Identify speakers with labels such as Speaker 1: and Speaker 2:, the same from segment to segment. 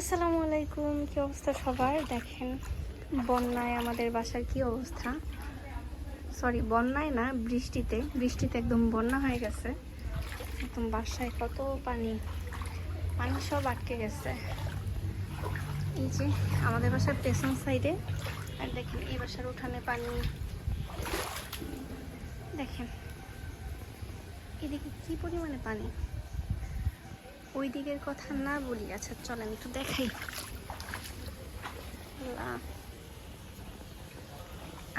Speaker 1: আসসালামু আলাইকুম। কি অবস্থা সবার? দেখেন বন্যায় আমাদের বাসার কি অবস্থা। সরি, বন্যায় না, বৃষ্টিতে একদম বন্যা হয়ে গেছে। একদম বাসায় কত পানি, পানি সব আটকে গেছে। এই যে আমাদের বাসার পেছন সাইডে, আর দেখেন এই বাসার উঠানে পানি। দেখেন এদিকে কি পরিমাণে পানি। ওই দিকের কথা না বলি, আচ্ছা চলেন একটু দেখাই।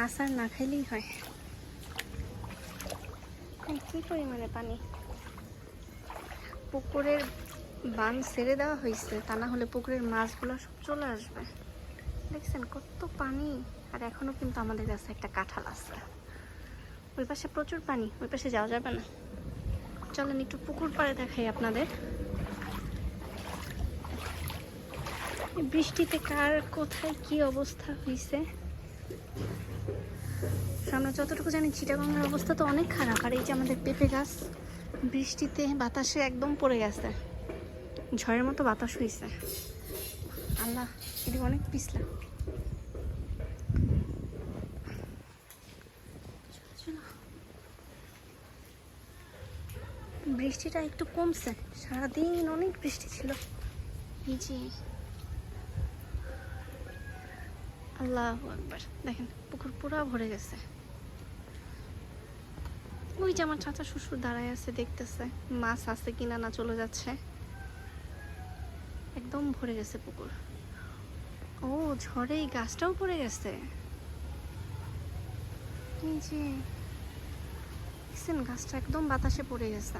Speaker 1: আচার না খাইলেই হয়, কি পরিমাণে পানি। পুকুরের বাঁধ ছেড়ে দেওয়া হয়েছে, তা না হলে পুকুরের মাছগুলো সব চলে আসবে। দেখছেন কত পানি। আর এখনো কিন্তু আমাদের কাছে একটা কাঁঠাল আছে। ওই পাশে প্রচুর পানি, ওই পাশে যাওয়া যাবে না। চলেন একটু পুকুর পাড়ে দেখাই আপনাদের। বৃষ্টিতে কার কোথায় কি অবস্থা হয়েছে। আমরা যতটুকু জানি চিটাগাংয়ের অবস্থা তো অনেক খারাপ। আর এই যে আমাদের পেঁপে গাছ বৃষ্টিতে বাতাসে একদম পড়ে গেছে, ঝড়ের মতো বাতাস হয়েছে। আল্লাহ, এদিকে অনেক পিছলা। বৃষ্টিটা একটু কমছে, সারাদিন অনেক বৃষ্টি ছিল। এই যে আল্লাহু আকবার, দেখেন পুকুর পুরা ভরে গেছে। ওই যে আমার চাচা শ্বশুর দাঁড়ায় আছে, দেখতেছে মাছ আছে কিনা না চলে যাচ্ছে। একদম ভরে গেছে পুকুর। ও ঝড়ে এই গাছটাও পড়ে গেছে। এই যে দেখছেন গাছটা একদম বাতাসে পড়ে গেছে।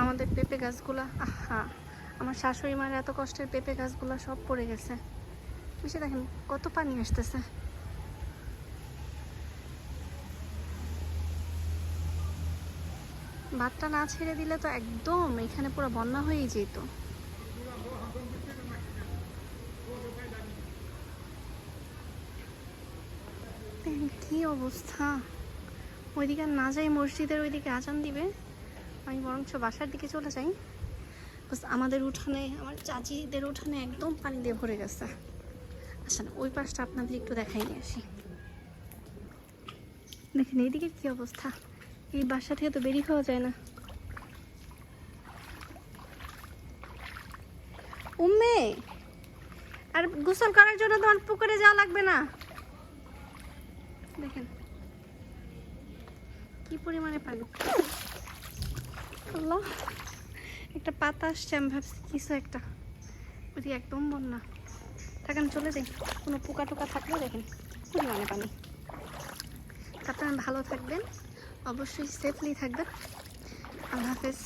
Speaker 1: আমাদের পেঁপে গাছগুলা, আহা, আমার শাশুড়ি মার এত কষ্টের পেঁপে গাছগুলা সব পড়ে গেছে। বেশি দেখেন কত পানি আসতেছে। বাঁধটা না ছেড়ে দিলে তো একদম এখানে পুরো বন্যা হয়েই যেত। কি অবস্থা। ওইদিকে না যাই, মসজিদের ওইদিকে আজান দিবে, আমি বরঞ্চ বাসার দিকে চলে যাই। আমাদের উঠানে, আমার চাচিদের উঠানে একদম পানি দিয়ে ভরে গেছে। আচ্ছা না, ওই পাশটা আপনাদের একটু দেখাই নিয়ে আসি। দেখেন এইদিকে কি অবস্থা। এই বাসা থেকে তো বেরিয়ে হওয়া যায় না। উম্মে, আর গোসল করার জন্য তোমার পুকুরে যাওয়া লাগবে না। দেখেন কি পরিমাণে পানি। আল্লাহ, একটা পাতা আসছে, আমি ভাবছি কিছু একটা। ওইদিকে একদম বন্যা। থাকেন চলে যাই, কোনো পোকা টোকা থাকলে দেখেন পরিমাণে পানি। আপনারা ভালো থাকবেন, অবশ্যই সেফলি থাকবেন। আল্লাহ হাফেজ।